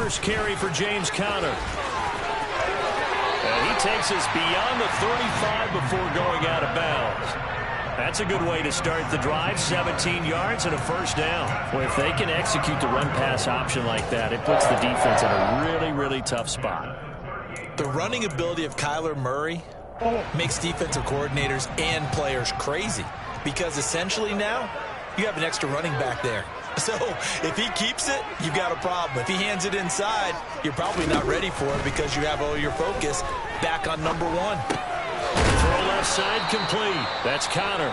first carry for James Conner. And he takes us beyond the 35 before going out of bounds. That's a good way to start the drive. 17 yards and a first down. Well, if they can execute the run-pass option like that, it puts the defense in a really, really tough spot. The running ability of Kyler Murray makes defensive coordinators and players crazy, because essentially now you have an extra running back there. So if he keeps it, you've got a problem. If he hands it inside, you're probably not ready for it because you have all your focus back on number one. Throw left side complete. That's Conner.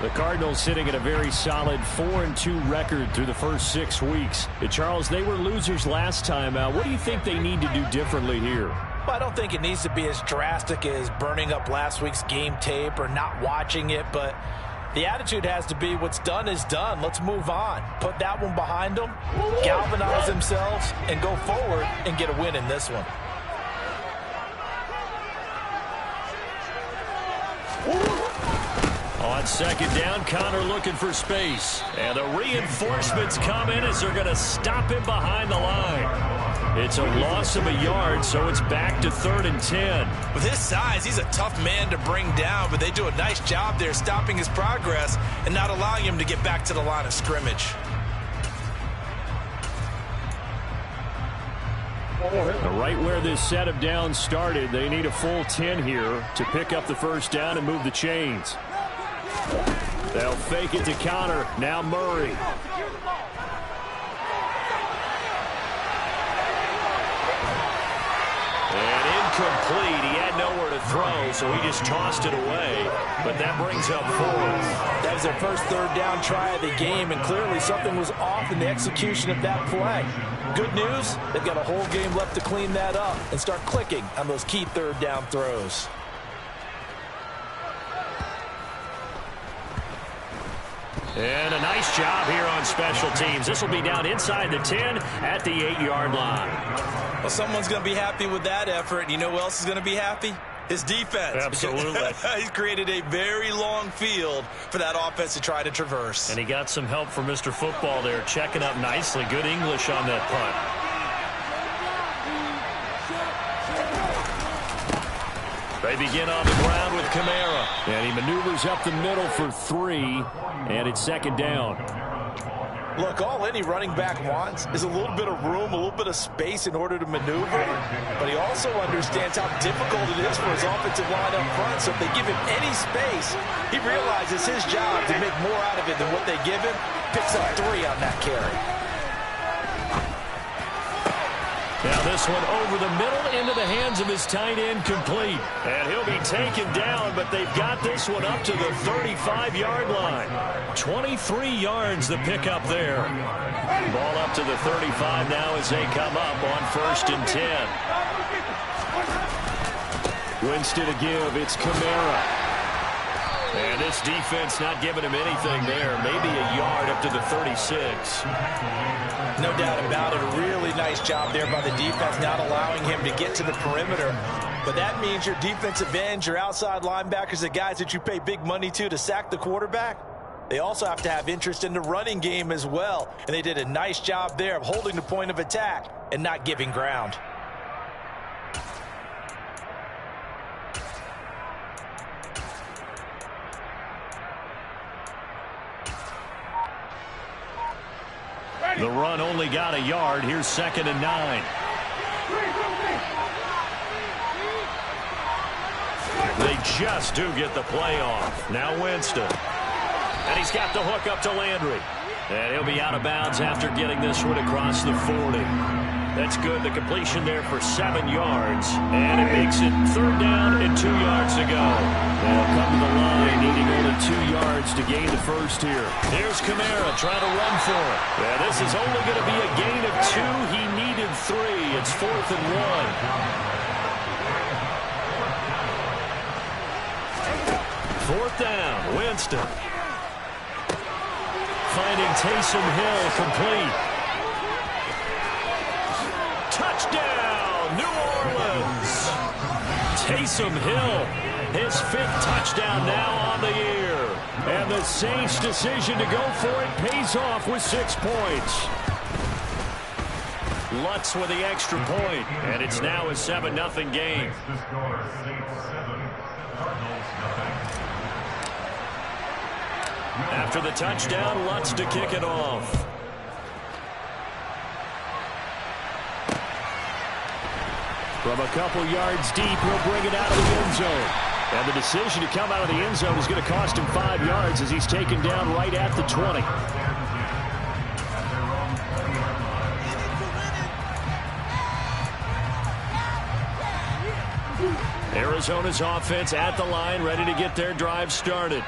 The Cardinals sitting at a very solid 4-2 record through the first 6 weeks. Charles, they were losers last time out. What do you think they need to do differently here? Well, I don't think it needs to be as drastic as burning up last week's game tape or not watching it, but the attitude has to be what's done is done. Let's move on. Put that one behind them, galvanize themselves, and go forward and get a win in this one. On second down, Conner looking for space. And the reinforcements come in as they're going to stop him behind the line. It's a loss of a yard, so it's back to 3rd and 10. With his size, he's a tough man to bring down, but they do a nice job there stopping his progress and not allowing him to get back to the line of scrimmage. Right where this set of downs started, they need a full 10 here to pick up the first down and move the chains. They'll fake it to Conner. Now Murray. And incomplete. He had nowhere to throw, so he just tossed it away. But that brings up 4th. That was their first 3rd down try of the game, and clearly something was off in the execution of that play. Good news, they've got a whole game left to clean that up and start clicking on those key 3rd down throws. And a nice job here on special teams. This will be down inside the 10 at the 8-yard line. Well, someone's going to be happy with that effort. And you know who else is going to be happy? His defense. Absolutely. He's created a very long field for that offense to try to traverse. And he got some help from Mr. Football there, checking up nicely. Good English on that punt. They begin on the ground with Kamara. And he maneuvers up the middle for 3, and it's 2nd down. Look, all any running back wants is a little bit of room, a little bit of space in order to maneuver. But he also understands how difficult it is for his offensive line up front. So if they give him any space, he realizes his job to make more out of it than what they give him. Picks up 3 on that carry. Now this one over the middle into the hands of his tight end, complete. And he'll be taken down, but they've got this one up to the 35-yard line. 23 yards the pickup there. Ball up to the 35 now as they come up on 1st and 10. Winston to give. It's Kamara. And this defense not giving him anything there. Maybe a yard up to the 36. No doubt about it. A really nice job there by the defense, not allowing him to get to the perimeter. But that means your defensive ends, your outside linebackers, the guys that you pay big money to sack the quarterback, they also have to have interest in the running game as well. And they did a nice job there of holding the point of attack and not giving ground. The run only got a yard. Here's 2nd and 9. They just do get the play off. Now Winston. And he's got the hook up to Landry. And he'll be out of bounds after getting this one across the 40. That's good. The completion there for 7 yards. And it makes it 3rd down and 2 yards to go. They'll come to the line, needing only 2 yards to gain the first here. Here's Kamara trying to run for it. Yeah, this is only going to be a gain of 2. He needed 3. It's 4th and 1. 4th down, Winston. Finding Taysom Hill, complete. Touchdown, New Orleans. Taysom Hill, his 5th touchdown now on the year. And the Saints' decision to go for it pays off with 6 points. Lutz with the extra point, and it's now a 7-0 game. After the touchdown, Lutz to kick it off. From a couple yards deep, he'll bring it out of the end zone. And the decision to come out of the end zone is going to cost him 5 yards as he's taken down right at the 20. Arizona's offense at the line, ready to get their drive started.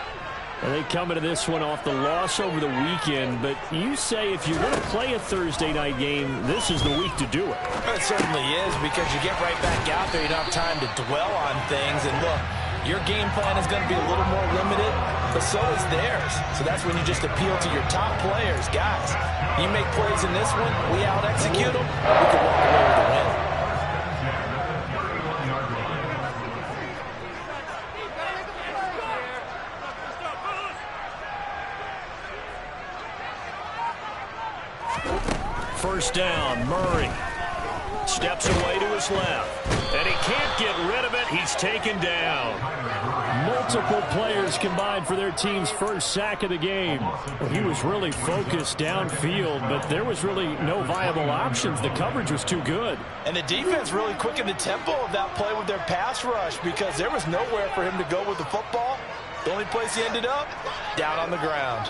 And they come into this one off the loss over the weekend, but you say if you're going to play a Thursday night game, this is the week to do it. It certainly is, because you get right back out there. You don't have time to dwell on things. And look, your game plan is going to be a little more limited, but so is theirs. So that's when you just appeal to your top players. Guys, you make plays in this one, we out-execute them, we can walk away with a win. First down, Murray steps away to his left, and he can't get rid of it. He's taken down. Multiple players combined for their team's first sack of the game. He was really focused downfield, but there was really no viable options. The coverage was too good. And the defense really quickened the tempo of that play with their pass rush, because there was nowhere for him to go with the football. The only place he ended up, down on the ground.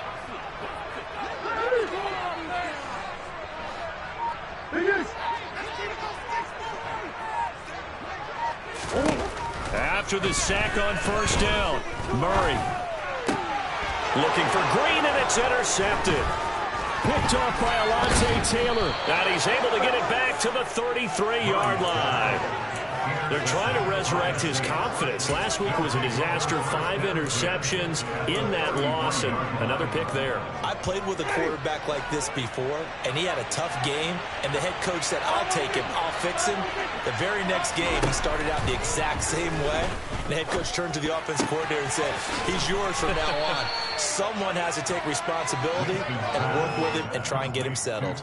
After the sack on first down, Murray looking for Green, and it's intercepted. Picked off by Alontae Taylor. And he's able to get it back to the 33-yard line. They're trying to resurrect his confidence. Last week was a disaster. 5 interceptions in that loss, and another pick there. I played with a quarterback like this before, and he had a tough game, and the head coach said, I'll take him, I'll fix him. The very next game, he started out the exact same way. The head coach turned to the offense coordinator and said, he's yours from now on. Someone has to take responsibility and work with him and try and get him settled.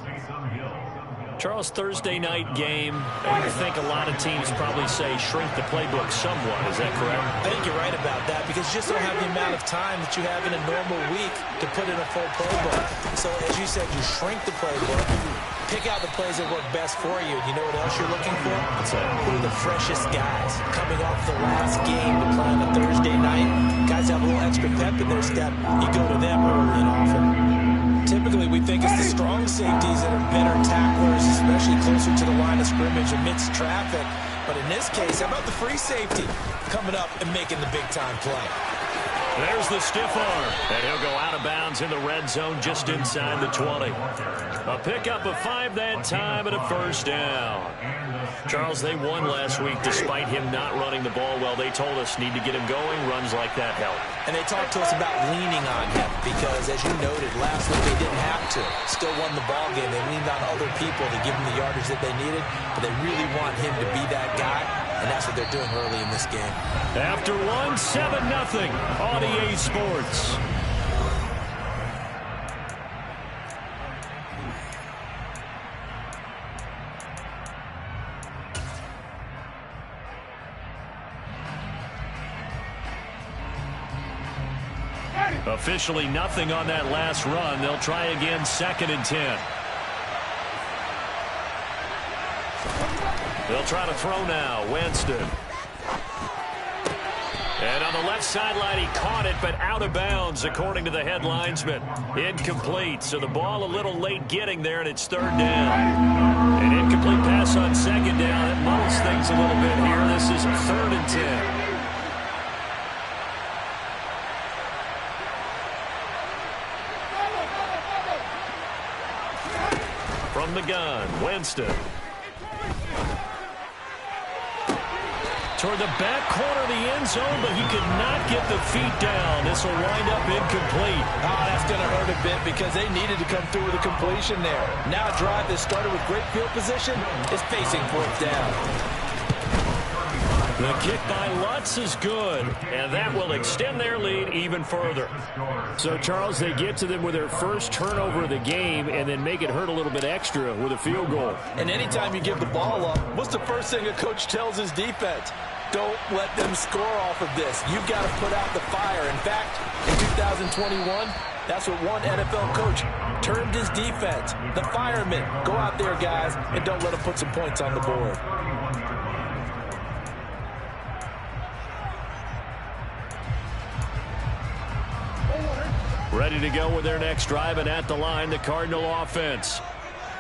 Charles, Thursday night game, I think a lot of teams probably say shrink the playbook somewhat. Is that correct? I think you're right about that, because you just don't have the amount of time that you have in a normal week to put in a full playbook. So as you said, you shrink the playbook, pick out the plays that work best for you. You know what else you're looking for? Who are the freshest guys coming off the last game to play on a Thursday night? Guys have a little extra pep in their step. You go to them early and often. Typically, we think it's the strong safeties that are better tacklers, especially closer to the line of scrimmage amidst traffic. But in this case, how about the free safety coming up and making the big-time play? There's the stiff arm, and he'll go out of bounds in the red zone just inside the 20. A pickup of 5 that time and a first down. Charles, they won last week despite him not running the ball well. They told us need to get him going. Runs like that help. And they talked to us about leaning on him because, as you noted, last week they didn't have to. Still won the ball game. They leaned on other people to give them the yardage that they needed, but they really want him to be that guy, and that's what they're doing early in this game. After 7-0 on EA Sports. Officially nothing on that last run. They'll try again, 2nd and 10. They'll try to throw now. Winston. And on the left sideline, he caught it, but out of bounds, according to the head linesman. Incomplete, so the ball a little late getting there, and it's 3rd down. An incomplete pass on 2nd down. That muddles things a little bit here. This is 3rd and 10. From the gun, Winston. Toward the back corner of the end zone, but he could not get the feet down. This will wind up incomplete. Oh, that's going to hurt a bit because they needed to come through with a completion there. Now a drive that started with great field position is facing 4th down. The kick by Lutz is good, and that will extend their lead even further. So, Charles, they get to them with their first turnover of the game and then make it hurt a little bit extra with a field goal. And anytime you give the ball up, what's the first thing a coach tells his defense? Don't let them score off of this. You've got to put out the fire. In fact, in 2021, that's what one NFL coach termed his defense. The firemen. Go out there, guys, and don't let them put some points on the board. Ready to go with their next drive, and at the line, the Cardinal offense.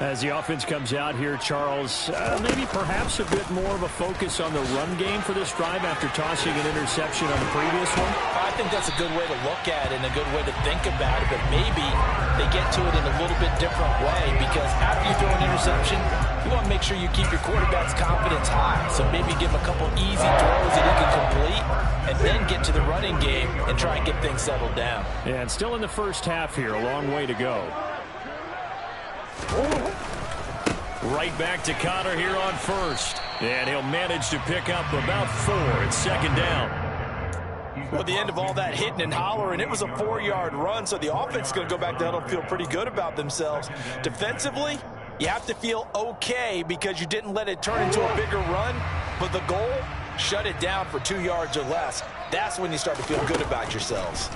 As the offense comes out here, Charles, maybe perhaps a bit more of a focus on the run game for this drive after tossing an interception on the previous one? I think that's a good way to look at it and a good way to think about it, but maybe they get to it in a little bit different way, because after you throw an interception, you want to make sure you keep your quarterback's confidence high. So maybe give him a couple easy throws that he can complete, and then get to the running game and try and get things settled down. Yeah, and still in the first half here, a long way to go. Right back to Connor here on first. And he'll manage to pick up about 4. It's second down. Well, at the end of all that hitting and hollering, it was a 4-yard run, so the offense is going to go back down and feel pretty good about themselves. Defensively, you have to feel okay because you didn't let it turn into a bigger run, but the goal, shut it down for 2 yards or less. That's when you start to feel good about yourselves.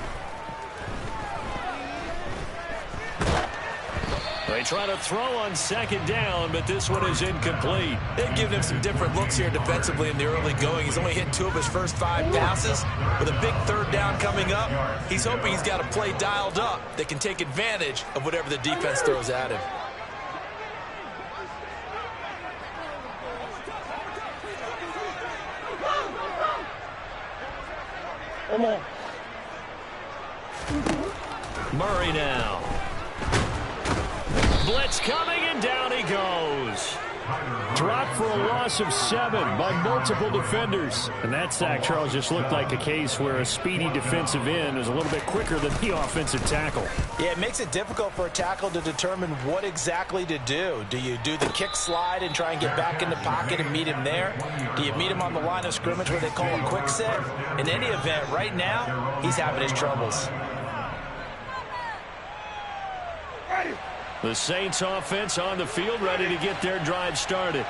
They try to throw on second down, but this one is incomplete. They've given him some different looks here defensively in the early going. He's only hit 2 of his first 5 passes. With a big third down coming up, he's hoping he's got a play dialed up that can take advantage of whatever the defense throws at him. Murray now. Blitz coming, and down he goes. Dropped for a loss of 7 by multiple defenders. And that sack, Charles, just looked like a case where a speedy defensive end is a little bit quicker than the offensive tackle. Yeah, it makes it difficult for a tackle to determine what exactly to do. Do you do the kick slide and try and get back in the pocket and meet him there? Do you meet him on the line of scrimmage where they call a quick set? In any event, right now, he's having his troubles. The Saints offense on the field, ready to get their drive started.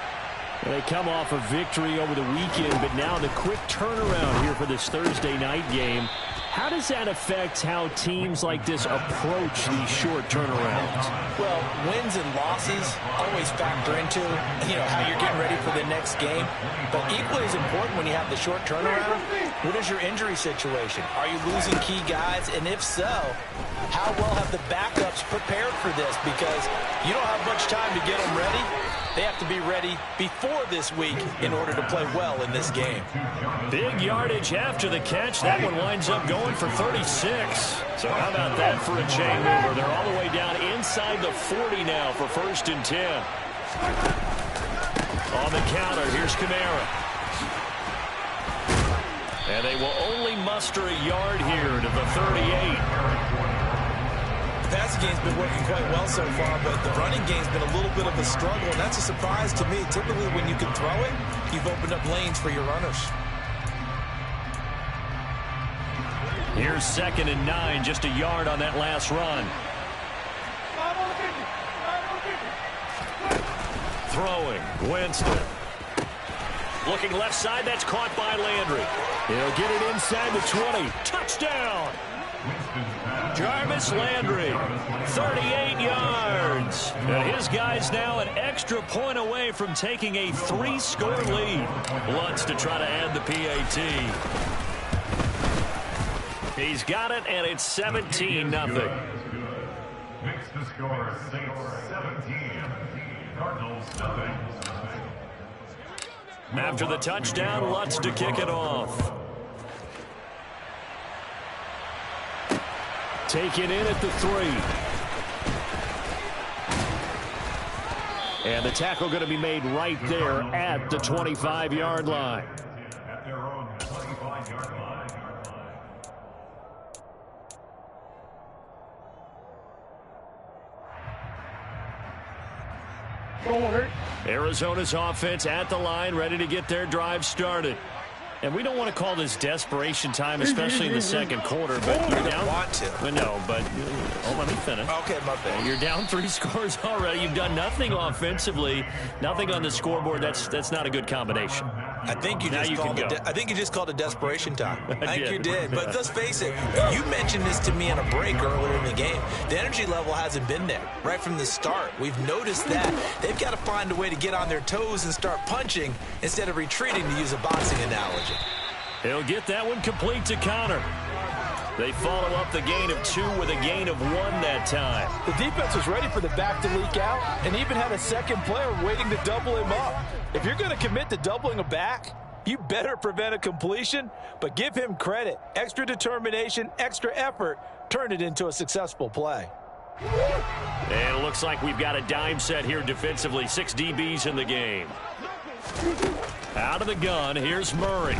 They come off a victory over the weekend, but now the quick turnaround here for this Thursday night game. How does that affect how teams like this approach these short turnarounds? Well, wins and losses always factor into, how you're getting ready for the next game. But equally as important when you have the short turnaround, what is your injury situation? Are you losing key guys? And if so, how well have the backups prepared for this? Because you don't have much time to get them ready. They have to be ready before this week in order to play well in this game. Big yardage after the catch. That one winds up going for 36. So how about that for a chain mover? They're all the way down inside the 40 now for 1st and 10. On the counter, here's Kamara. And they will only muster a yard here to the 38. The passing game's been working quite well so far, but the running game's been a little bit of a struggle, and that's a surprise to me. Typically, when you can throw it, you've opened up lanes for your runners. Here's 2nd and 9, just a yard on that last run. Throwing, Winston. Looking left side, that's caught by Landry. He'll get it inside the 20. Touchdown! Jarvis Landry, 38 yards. And his guy's now an extra point away from taking a 3-score lead. Lutz to try to add the PAT. He's got it, and it's 17-0. Makes the score 17. Cardinals 7. After the touchdown, Lutz to kick it off. Taken in at the 3. And the tackle going to be made right there at the 25-yard line. At their own 25-yard line. Arizona's offense at the line, ready to get their drive started. And we don't want to call this desperation time, especially in the second quarter. But you're down. Want to. But no, but let me finish. Okay, my bad. You're down 3 scores already. You've done nothing offensively, nothing on the scoreboard. That's not a good combination. I think you just called it desperation time. I think you did. But let's face it, you mentioned this to me on a break earlier in the game. The energy level hasn't been there right from the start. We've noticed that. They've got to find a way to get on their toes and start punching instead of retreating, to use a boxing analogy. He'll get that one complete to Connor. They follow up the gain of 2 with a gain of 1 that time. The defense was ready for the back to leak out and even had a second player waiting to double him up. If you're going to commit to doubling a back, you better prevent a completion, but give him credit. Extra determination, extra effort, turn it into a successful play. And it looks like we've got a dime set here defensively. 6 DBs in the game. Out of the gun, here's Murray.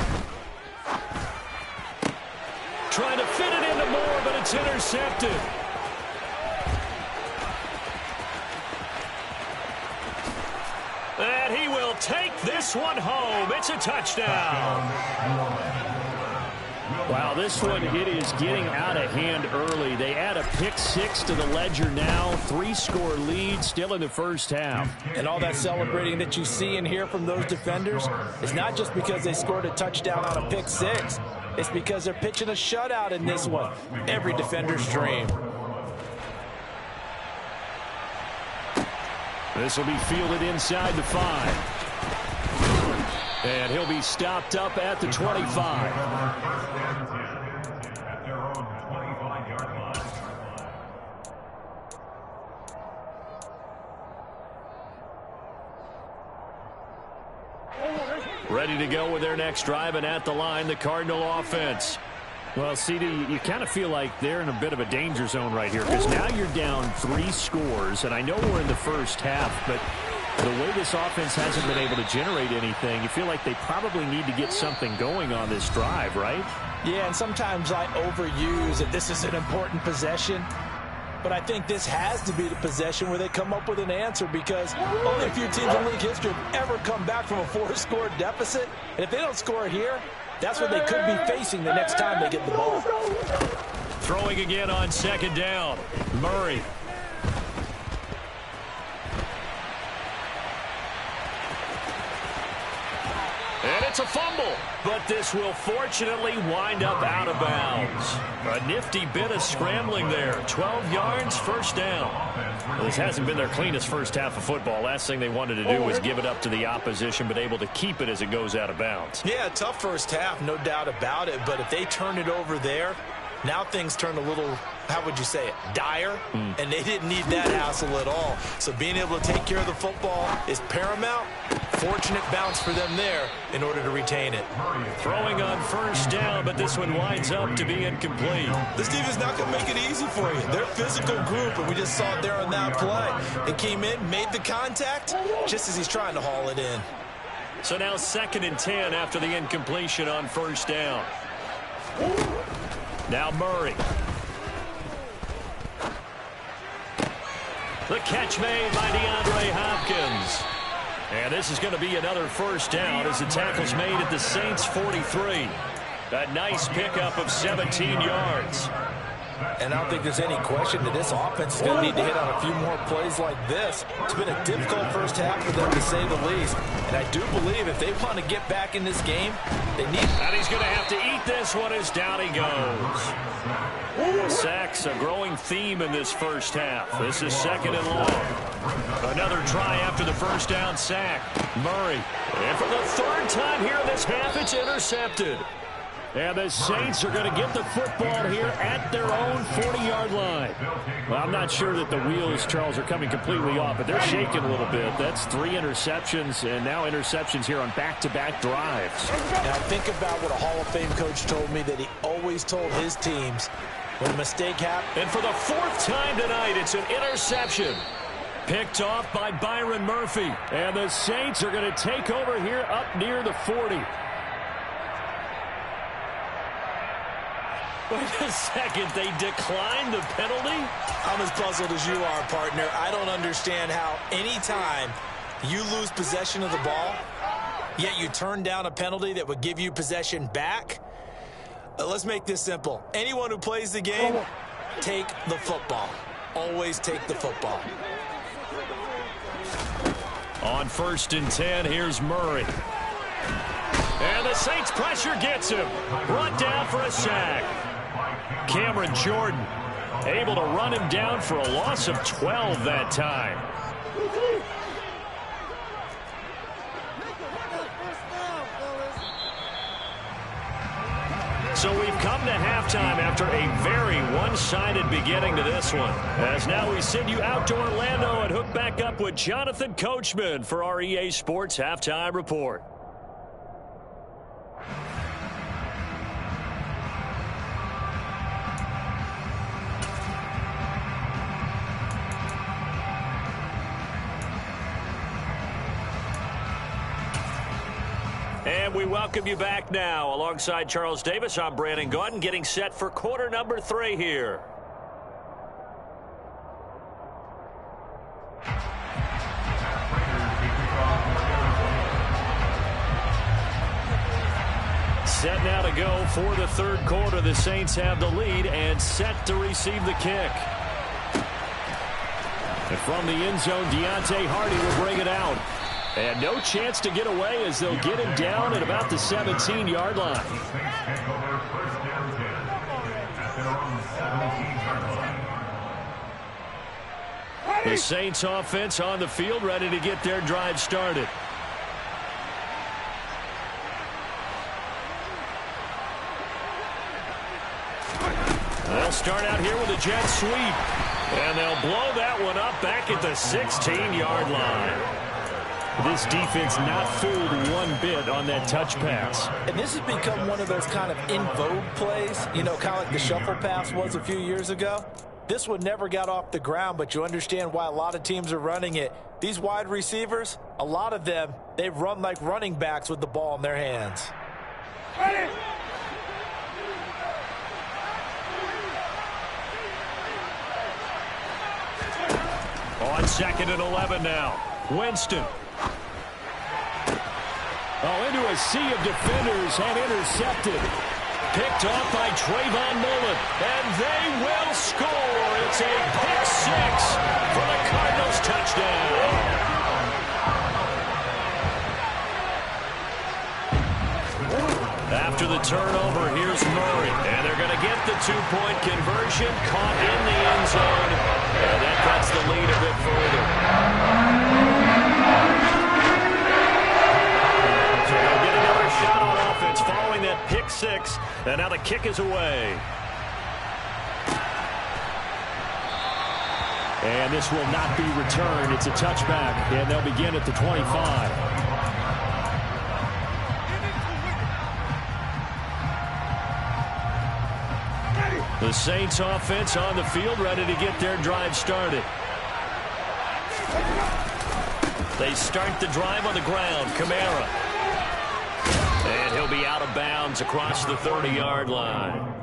Trying to fit it into Moore, but it's intercepted. And he will take this one home. It's a touchdown. Wow, this one, it is getting out of hand early. They add a pick-6 to the ledger now. 3-score lead still in the first half. And all that celebrating that you see and hear from those defenders is not just because they scored a touchdown on a pick-6. It's because they're pitching a shutout in this one. Every defender's dream. This will be fielded inside the 5. And he'll be stopped up at the 25. At their own 25-yard line. Ready to go with their next drive, and at the line, the Cardinal offense. Well, CD, you kind of feel like they're in a bit of a danger zone right here, because now you're down 3 scores, and I know we're in the first half, but the way this offense hasn't been able to generate anything, you feel like they probably need to get something going on this drive, right? Yeah, and sometimes I overuse that this is an important possession. But I think this has to be the possession where they come up with an answer, because only a few teams in league history have ever come back from a 4-score deficit. And if they don't score here, that's what they could be facing the next time they get the ball. Throwing again on second down. Murray. And it's a fumble, but this will fortunately wind up out of bounds. A nifty bit of scrambling there. 12 yards, first down. Well, this hasn't been their cleanest first half of football. Last thing they wanted to do was give it up to the opposition, but able to keep it as it goes out of bounds. Yeah, tough first half, no doubt about it. But if they turn it over there, now things turn a little, how would you say it, dire? And they didn't need that hassle at all. So being able to take care of the football is paramount. Fortunate bounce for them there in order to retain it. Throwing on first down, but this one winds up to be incomplete. This team is not going to make it easy for you. They're a physical group, and we just saw it there on that play. They came in, made the contact, just as he's trying to haul it in. So now 2nd and 10 after the incompletion on first down. Now Murray. The catch made by DeAndre Hopkins. And this is going to be another first down as the tackle's made at the Saints' 43. A nice pickup of 17 yards. And I don't think there's any question that this offense is going to need to hit on a few more plays like this. It's been a difficult first half for them, to say the least. And I do believe if they want to get back in this game, they need... And he's going to have to eat this one as down he goes. Sacks, a growing theme in this first half. This is 2nd and long. Another try after the first down sack. Murray. And for the 3rd time here in this half, it's intercepted. And the Saints are going to get the football here at their own 40-yard line. Well, I'm not sure that the wheels, Charles, are coming completely off, but they're shaking a little bit. That's 3 interceptions, and now interceptions here on back-to-back drives. Now, think about what a Hall of Fame coach told me that he always told his teams when a mistake happens. And for the 4th time tonight, it's an interception. Picked off by Byron Murphy. And the Saints are going to take over here up near the 40. Wait a second, they declined the penalty? I'm as puzzled as you are, partner. I don't understand how any time you lose possession of the ball, yet you turn down a penalty that would give you possession back? Let's make this simple. Anyone who plays the game, take the football. Always take the football. On 1st and 10, here's Murray. And the Saints pressure gets him. Brought down for a sack. Cameron Jordan able to run him down for a loss of 12 that time. So we've come to halftime after a very one-sided beginning to this one. As now we send you out to Orlando and hook back up with Jonathan Coachman for our EA Sports Halftime Report. And we welcome you back now. Alongside Charles Davis, I'm Brandon Gaudin, getting set for quarter number 3 here. Set now to go for the 3rd quarter. The Saints have the lead and set to receive the kick. And from the end zone, Deontay Hardy will bring it out. And no chance to get away as they'll get him down at about the 17-yard line. The Saints offense on the field, ready to get their drive started. They'll start out here with a jet sweep. And they'll blow that one up back at the 16-yard line. This defense not fooled one bit on that touch pass. And this has become one of those kind of in vogue plays, you know, kind of like the shuffle pass was a few years ago. This one never got off the ground, but you understand why a lot of teams are running it. These wide receivers, a lot of them, they run like running backs with the ball in their hands. Ready. On 2nd and 11 now. Winston. Oh, into a sea of defenders and intercepted. Picked off by Trayvon Mullen. And they will score. It's a pick 6 for the Cardinals touchdown. After the turnover, here's Murray. And they're going to get the 2-point conversion. Caught in the end zone. And that cuts the lead a bit further. Shot on offense following that pick 6, and now the kick is away. And this will not be returned. It's a touchback, and they'll begin at the 25. The Saints offense on the field, ready to get their drive started. They start the drive on the ground. Kamara. And he'll be out of bounds across the 30-yard line.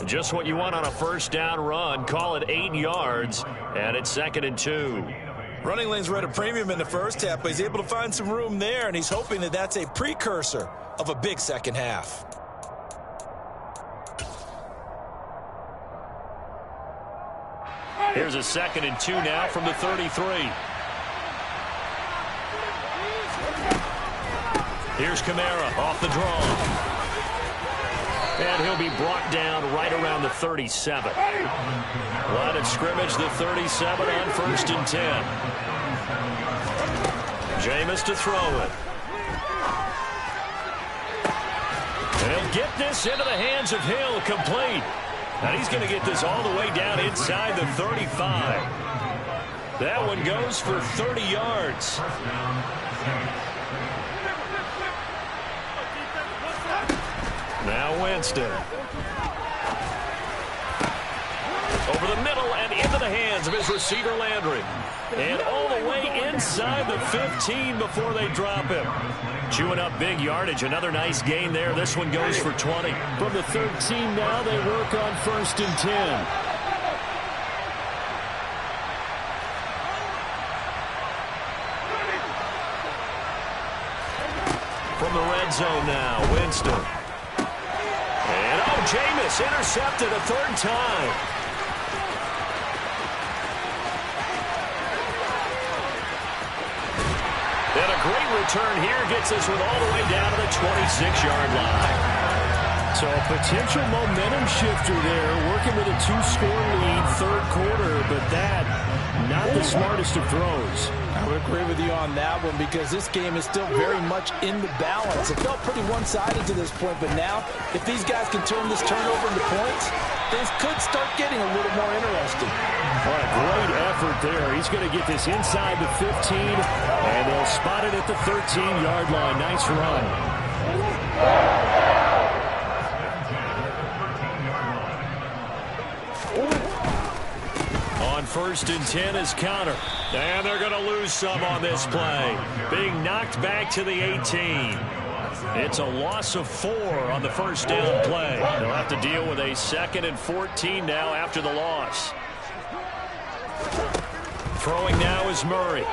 Just what you want on a first down run. Call it 8 yards, and it's 2nd and 2. Running lanes were at a premium in the first half, but he's able to find some room there, and he's hoping that that's a precursor of a big second half. Here's a 2nd and 2 now from the 33. Here's Kamara off the draw. And he'll be brought down right around the 37. Line of scrimmage, the 37 on 1st and 10. Jameis to throw it. And he'll get this into the hands of Hill, complete. And he's going to get this all the way down inside the 35. That one goes for 30 yards. Now Winston. Over the middle and into the hands of his receiver Landry. And all the way inside the 15 before they drop him. Chewing up big yardage. Another nice gain there. This one goes for 20. From the 13 now, they work on 1st and 10. end zone now. Winston. And, Jameis intercepted a third time. And a great return here gets this one all the way down to the 26-yard line. So a potential momentum shifter there, working with a 2-score lead, third quarter, but that, not the smartest of throws. I would agree with you on that one because this game is still very much in the balance. It felt pretty one-sided to this point, but now, if these guys can turn this turnover into points, things could start getting a little more interesting. What a great effort there. He's going to get this inside the 15, and they'll spot it at the 13-yard line. Nice run. On 1st and 10 is counter. And they're going to lose some on this play. Being knocked back to the 18. It's a loss of 4 on the first down play. They'll have to deal with a 2nd and 14 now after the loss. Throwing now is Murray.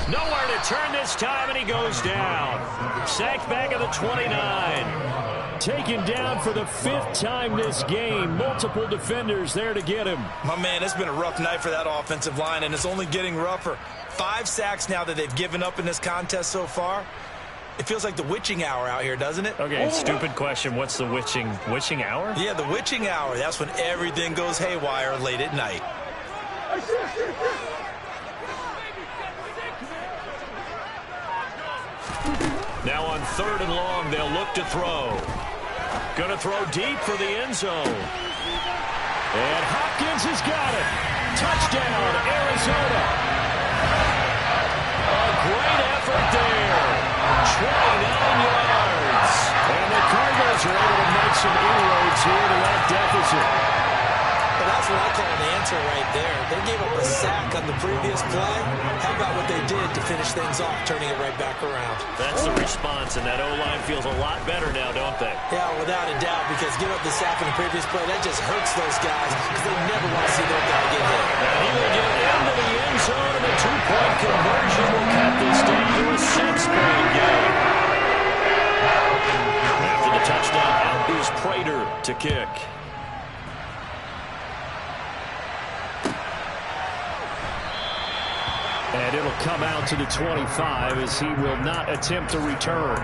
Nowhere to turn this time, and he goes down. Sacked back at the 29. Taken down for the 5th time this game. Multiple defenders there to get him. My man, it's been a rough night for that offensive line, and it's only getting rougher. 5 sacks now that they've given up in this contest so far. It feels like the witching hour out here, doesn't it? Okay, stupid question. What's the witching hour? Yeah, the witching hour. That's when everything goes haywire late at night. Now on 3rd and long, they'll look to throw. Going to throw deep for the end zone. And Hopkins has got it. Touchdown, Arizona. A great effort there. 29 yards. And the Cardinals are able to make some inroads here to that deficit. Well, that's what I call an answer right there. They gave up a sack on the previous play. How about what they did to finish things off, turning it right back around? That's the response, and that O-line feels a lot better now, don't they? Yeah, without a doubt, because give up the sack in the previous play, that just hurts those guys because they never want to see their guy get hit. And he will get into the end zone, and the 2-point conversion will cut this down to a 6-point game. After the touchdown, out is Prater to kick. And it'll come out to the 25 as he will not attempt to return.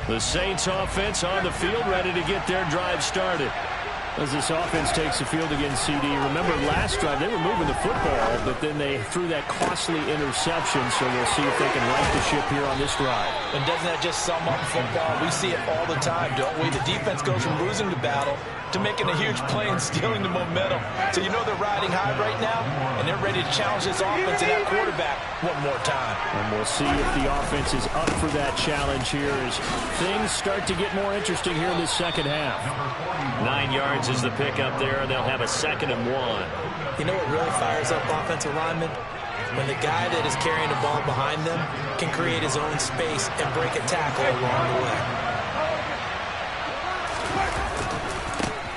The Saints offense on the field, ready to get their drive started. As this offense takes the field against CD. Remember last drive they were moving the football, but then they threw that costly interception, so we'll see if they can right the ship here on this drive. And doesn't that just sum up football? We see it all the time, don't we? The defense goes from losing the battle to making a huge play and stealing the momentum. So you know they're riding high right now, and they're ready to challenge this offense and that quarterback one more time. And we'll see if the offense is up for that challenge here as things start to get more interesting here in this second half. 9 yards is the pickup there, and they'll have a 2nd and 1. You know what really fires up offensive linemen? When the guy that is carrying the ball behind them can create his own space and break a tackle along the way.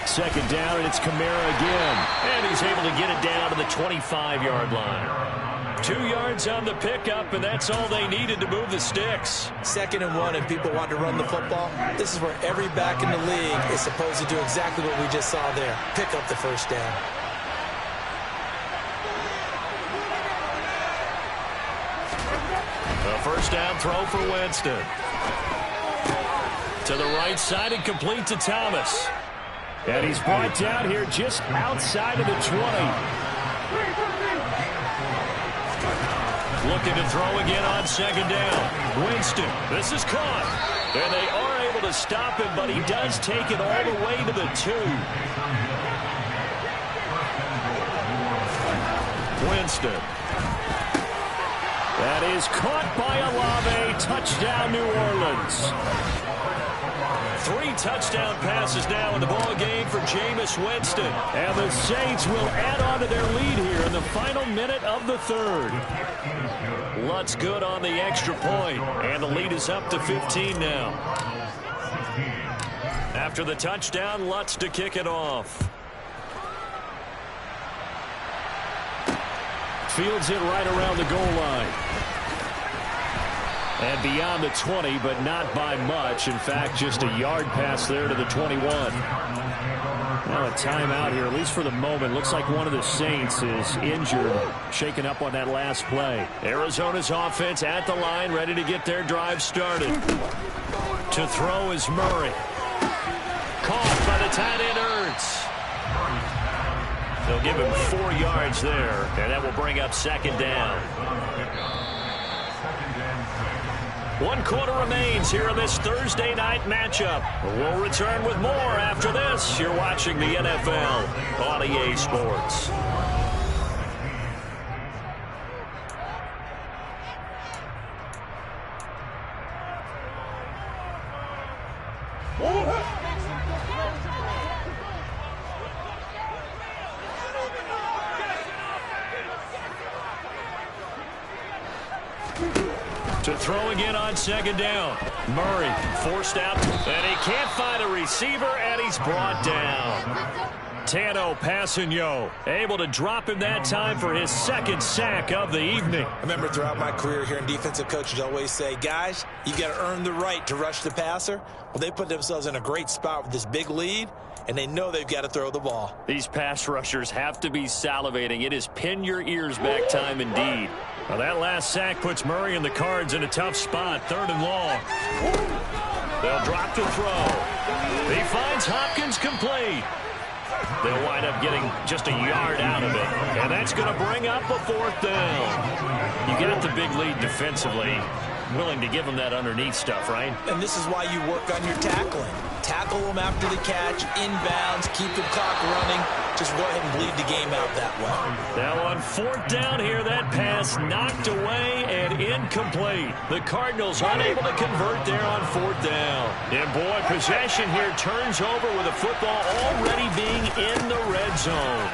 2nd down, and it's Kamara again. And he's able to get it down to the 25-yard line. 2 yards on the pickup, and that's all they needed to move the sticks. 2nd and 1, and people want to run the football. This is where every back in the league is supposed to do exactly what we just saw there. Pick up the first down. A first down throw for Winston. To the right side and complete to Thomas. And he's brought down here just outside of the 20. Looking to throw again on 2nd down. Winston, this is caught. And they are able to stop him, but he does take it all the way to the 2. Winston. That is caught by Olave. Touchdown, New Orleans. 3 touchdown passes now in the ball game for Jameis Winston. And the Saints will add on to their lead here in the final minute of the 3rd. Lutz good on the extra point, and the lead is up to 15 now. After the touchdown, Lutz to kick it off. Fields it right around the goal line. And beyond the 20, but not by much. In fact, just a yard pass there to the 21. Now a timeout here, at least for the moment. Looks like one of the Saints is injured, shaken up on that last play. Arizona's offense at the line, ready to get their drive started. To throw is Murray. Caught by the tight end Ertz. They'll give him 4 yards there, and that will bring up second down. 1 quarter remains here in this Thursday night matchup. We'll return with more after this. You're watching the NFL on EA Sports. To throw again on second down. Murray forced out, and he can't find a receiver, and he's brought down. Tano Passanio able to drop him that time for his second sack of the evening. I remember throughout my career here in defensive coaches always say, guys, you got to earn the right to rush the passer. Well, they put themselves in a great spot with this big lead, and they know they've got to throw the ball. These pass rushers have to be salivating. It is pin your ears back time indeed. Well, that last sack puts Murray and the Cards in a tough spot, 3rd and long. They'll drop to throw. He finds Hopkins complete. They'll wind up getting just a yard out of it, and that's going to bring up a 4th down. You got the big lead defensively. Willing to give them that underneath stuff, right? And this is why you work on your tackling. Tackle them after the catch, inbounds, keep the clock running. Just go ahead and bleed the game out that way. Now on 4th down here, that pass knocked away and incomplete. The Cardinals unable to convert there on 4th down. And boy, possession here turns over with the football already being in the red zone.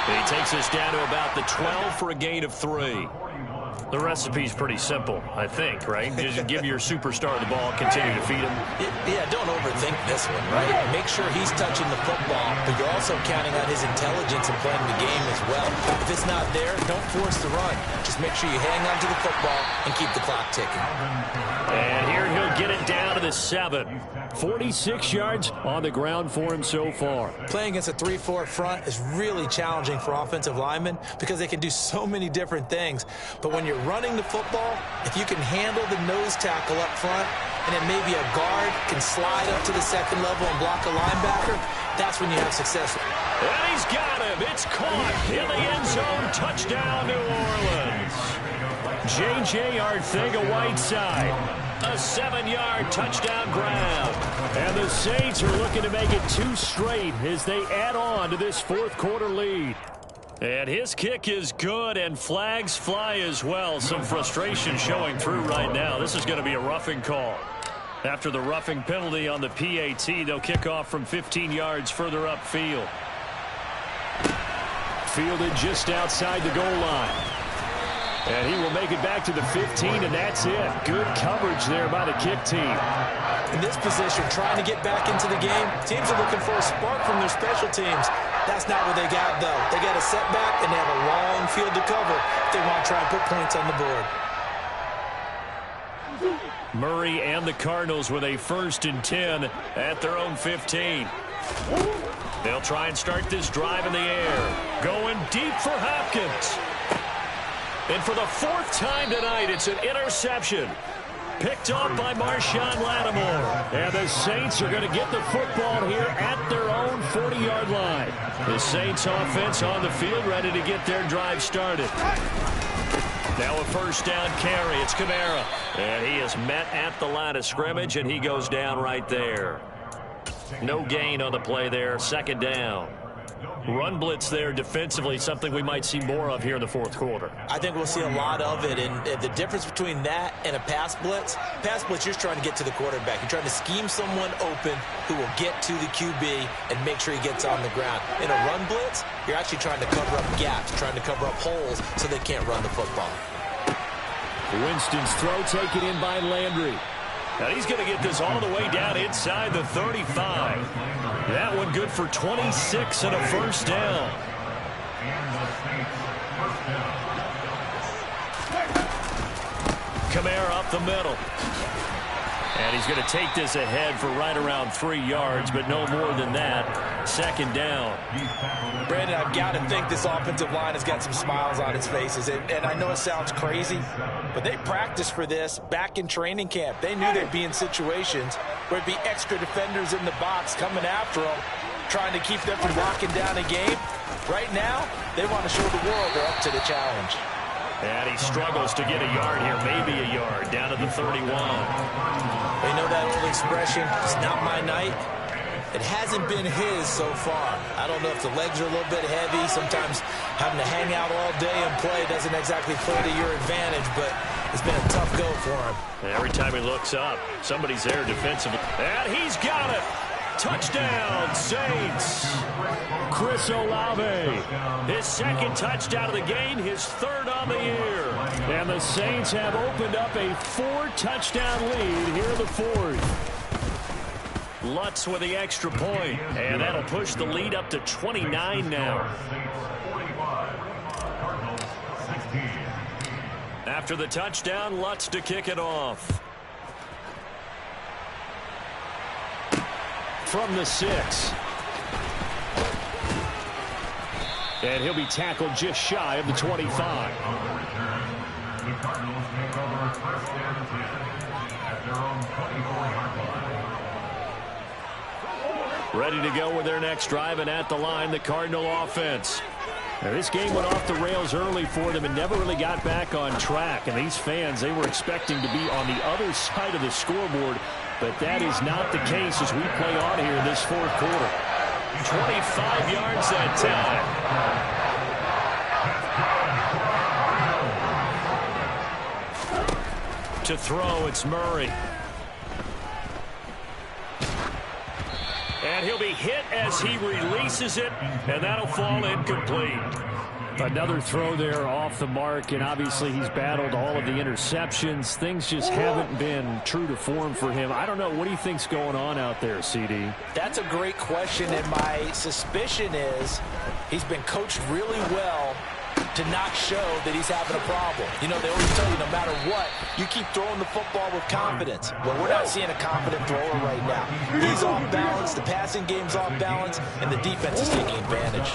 He takes us down to about the 12 for a gain of 3. The recipe's pretty simple, I think, right? Just give your superstar the ball, continue to feed him. Yeah, don't overthink this one, right? Make sure he's touching the football, but you're also counting on his intelligence and playing the game as well. If it's not there, don't force the run. Just make sure you hang on to the football and keep the clock ticking. And here he'll get it down to the 7. 46 yards on the ground for him so far. Playing against a 3-4 front is really challenging for offensive linemen because they can do so many different things. But when you're running the football, if you can handle the nose tackle up front, and then maybe a guard can slide up to the 2nd level and block a linebacker, that's when you have success. And he's got him. It's caught in the end zone. Touchdown, New Orleans. J.J. Arcega-Whiteside. A 7-yard touchdown grab. And the Saints are looking to make it 2 straight as they add on to this 4th quarter lead. And his kick is good, and flags fly as well. Some frustration showing through right now. This is going to be a roughing call. After the roughing penalty on the PAT, they'll kick off from 15 yards further upfield. Fielded just outside the goal line. And he will make it back to the 15, and that's it. Good coverage there by the kick team. In this position, trying to get back into the game, teams are looking for a spark from their special teams. That's not what they got, though. They got a setback, and they have a long field to cover if they want to try and put points on the board. Murray and the Cardinals with a 1st and 10 at their own 15. They'll try and start this drive in the air. Going deep for Hopkins. And for the 4th time tonight, it's an interception. Picked off by Marshawn Lattimore. And the Saints are going to get the football here at their own 40-yard line. The Saints offense on the field ready to get their drive started. Now a 1st down carry. It's Kamara. And he is met at the line of scrimmage, and he goes down right there. No gain on the play there. 2nd down. Run blitz there defensively, something we might see more of here in the 4th quarter. I think we'll see a lot of it, and the difference between that and a pass blitz, you're trying to get to the quarterback. You're trying to scheme someone open who will get to the QB and make sure he gets on the ground. In a run blitz, you're actually trying to cover up gaps, trying to cover up holes so they can't run the football. Winston's throw taken in by Landry. Now he's going to get this all the way down inside the 35. That one good for 26 and a 1st down. Kamara up the middle. And he's going to take this ahead for right around 3 yards, but no more than that. Second down. Brandon, I've got to think this offensive line has got some smiles on its faces. And I know it sounds crazy, but they practiced for this back in training camp. They knew they'd be in situations where it'd be extra defenders in the box coming after them, trying to keep them from locking down a game. Right now, they want to show the world they're up to the challenge. And he struggles to get a yard here, maybe a yard, down to the 31. They know that old expression, it's not my night. It hasn't been his so far. I don't know if the legs are a little bit heavy. Sometimes having to hang out all day and play doesn't exactly play to your advantage, but it's been a tough go for him. And every time he looks up, somebody's there defensively. And he's got it. Touchdown, Saints. Chris Olave. His second touchdown of the game, his third on the year. And the Saints have opened up a 4-touchdown lead here in the fourth. Lutz with the extra point, and that'll push the lead up to 29 now. After the touchdown, Lutz to kick it off. From the 6. And he'll be tackled just shy of the 25. The Cardinals take over first and 10 at their own 24-yard line. Ready to go with their next drive, and at the line, the Cardinal offense. Now, this game went off the rails early for them and never really got back on track. And these fans, they were expecting to be on the other side of the scoreboard, but that is not the case as we play on here in this fourth quarter. 25 yards that time. To throw, it's Murray. And he'll be hit as he releases it, and that'll fall incomplete. Another throw there off the mark, and obviously he's battled all of the interceptions. Things just haven't been true to form for him. I don't know. What do you think's going on out there, CD? That's a great question, and my suspicion is he's been coached really well to not show that he's having a problem. You know, they always tell you no matter what, you keep throwing the football with confidence. Well, we're not seeing a confident thrower right now. He's off balance, the passing game's off balance, and the defense is taking advantage.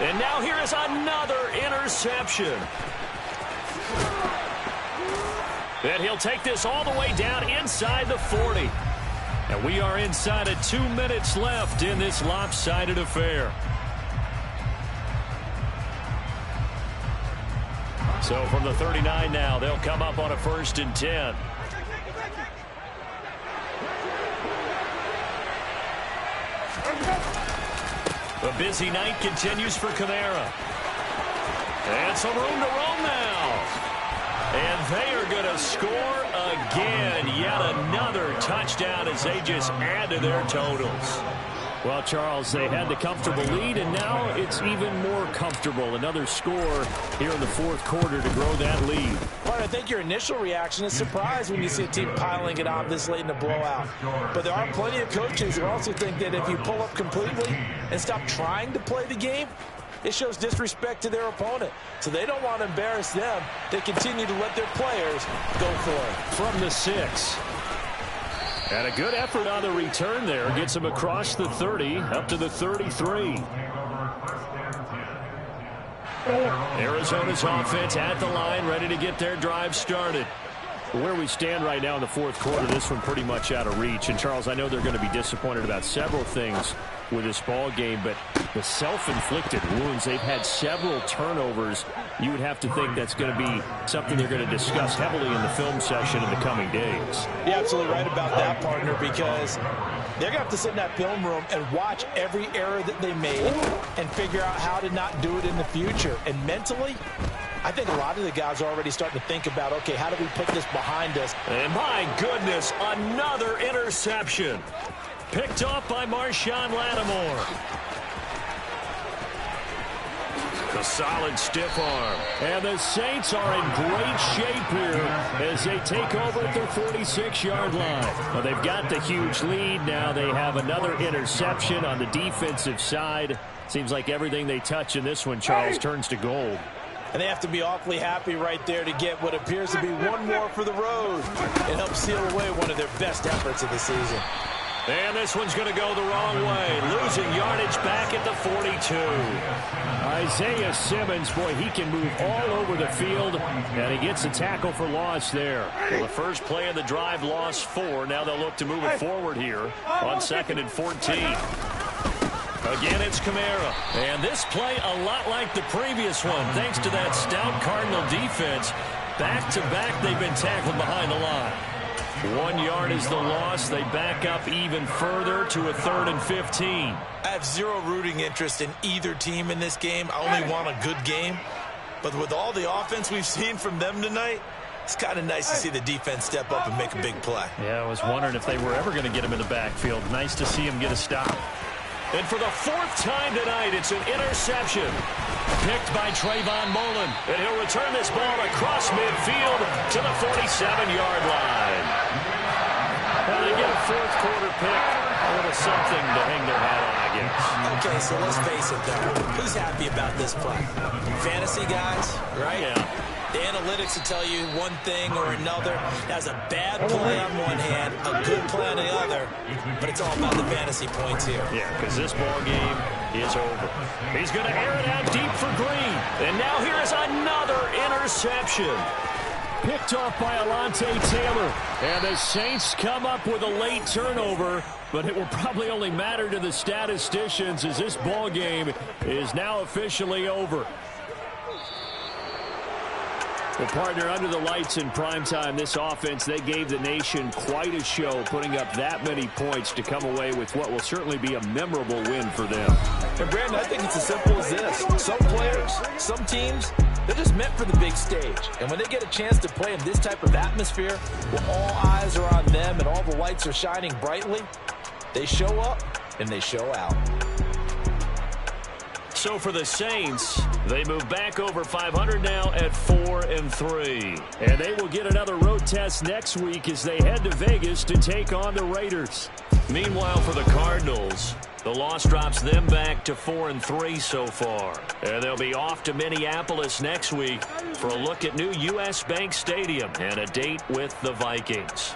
And now here is another interception. And he'll take this all the way down inside the 40. And we are inside of 2 minutes left in this lopsided affair. So from the 39 now, they'll come up on a 1st and 10. A busy night continues for Kamara. And some room to roam now. And they are going to score again. Yet another touchdown as they just add to their totals. Well, Charles, they had the comfortable lead, and now it's even more comfortable. Another score here in the fourth quarter to grow that lead. But I think your initial reaction is surprise when you see a team piling it on this late in the blowout. But there are plenty of coaches who also think that if you pull up completely and stop trying to play the game, it shows disrespect to their opponent. So they don't want to embarrass them. They continue to let their players go for it. From the 6. And a good effort on the return there. Gets him across the 30, up to the 33. Arizona's offense at the line, ready to get their drive started. Where we stand right now in the fourth quarter, this one pretty much out of reach. And, Charles, I know they're going to be disappointed about several things with this ball game, but the self-inflicted wounds, they've had several turnovers. You would have to think that's going to be something they're going to discuss heavily in the film session in the coming days. You're absolutely right about that, partner, because they're going to have to sit in that film room and watch every error that they made and figure out how to not do it in the future. And mentally, I think a lot of the guys are already starting to think about, okay, how do we put this behind us? And my goodness, another interception. Picked off by Marshawn Lattimore. A solid stiff arm. And the Saints are in great shape here as they take over at their 46-yard line. Well, they've got the huge lead. Now they have another interception on the defensive side. Seems like everything they touch in this one, Charles, turns to gold. And they have to be awfully happy right there to get what appears to be one more for the road. It helps seal away one of their best efforts of the season. And this one's going to go the wrong way. Losing yardage back at the 42. Isaiah Simmons, boy, he can move all over the field, and he gets a tackle for loss there. Well, the first play of the drive lost 4. Now they'll look to move it forward here on 2nd and 14. Again, it's Kamara. And this play a lot like the previous one, thanks to that stout Cardinal defense. Back-to-back, they've been tackled behind the line. 1 yard is the loss. They back up even further to a 3rd and 15. I have zero rooting interest in either team in this game. I only want a good game. But with all the offense we've seen from them tonight, it's kind of nice to see the defense step up and make a big play. Yeah, I was wondering if they were ever going to get him in the backfield. Nice to see him get a stop. And for the 4th time tonight, it's an interception. Picked by Trayvon Mullen. And he'll return this ball across midfield to the 47-yard line. Well, they get a 4th quarter pick. A little something to hang their hat on, I guess. Okay, so let's face it, though. Who's happy about this play? Fantasy guys, right? Yeah. The analytics will tell you one thing or another. That's a bad play on one hand, a good play on the other, but it's all about the fantasy points here. Yeah, because this ball game is over. He's going to air it out deep for Green. And now here is another interception. Picked off by Alontae Taylor. And the Saints come up with a late turnover, but it will probably only matter to the statisticians as this ball game is now officially over. Well, partner, under the lights in primetime, this offense, they gave the nation quite a show, putting up that many points to come away with what will certainly be a memorable win for them. And, Brandon, I think it's as simple as this. Some players, some teams, they're just meant for the big stage. And when they get a chance to play in this type of atmosphere, where all eyes are on them and all the lights are shining brightly, they show up and they show out. So for the Saints, they move back over 500 now at 4-3. And they will get another road test next week as they head to Vegas to take on the Raiders. Meanwhile, for the Cardinals, the loss drops them back to 4-3 so far. And they'll be off to Minneapolis next week for a look at new U.S. Bank Stadium and a date with the Vikings.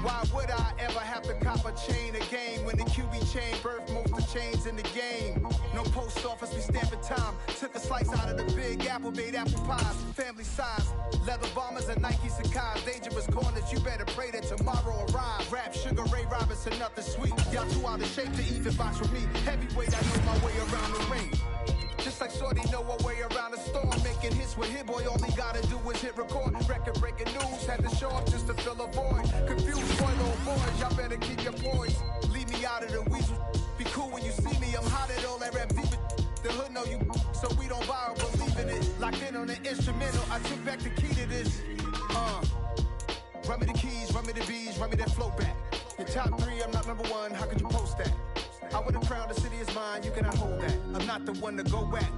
Why would I ever have to cop a chain a game when the QB chain birthed most of the chains in the game? No post office, we stamping time. Took a slice out of the big apple, made apple pies, family size. Leather bombers and Nike Sacai's. Dangerous corners, you better pray that tomorrow arrives. Rap, Sugar Ray Robinson, nothing sweet. Y'all too out of shape to even box with me. Heavyweight, I know my way around the ring. Just like Shorty know a way around the storm. Making hits with Hit Boy, all he gotta do is hit record. Record breaking news, had to show up just to fill a void. Confused boy, little boys, y'all better keep your poise. Leave me out of the weasel. Be cool when you see me, I'm hot at all that rap deep. The hood know you, so we don't borrow, believe in it. Locked in on the instrumental, I took back the key to this. Run me the keys, run me the bees, run me that flow back. Your top 3, I'm not number 1, how could you post that? I would have crowned the city is mine, you cannot hold that. I'm not the one to go back.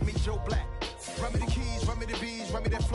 Meet Joe Black. Run me the keys, run me the bees, run me that flow.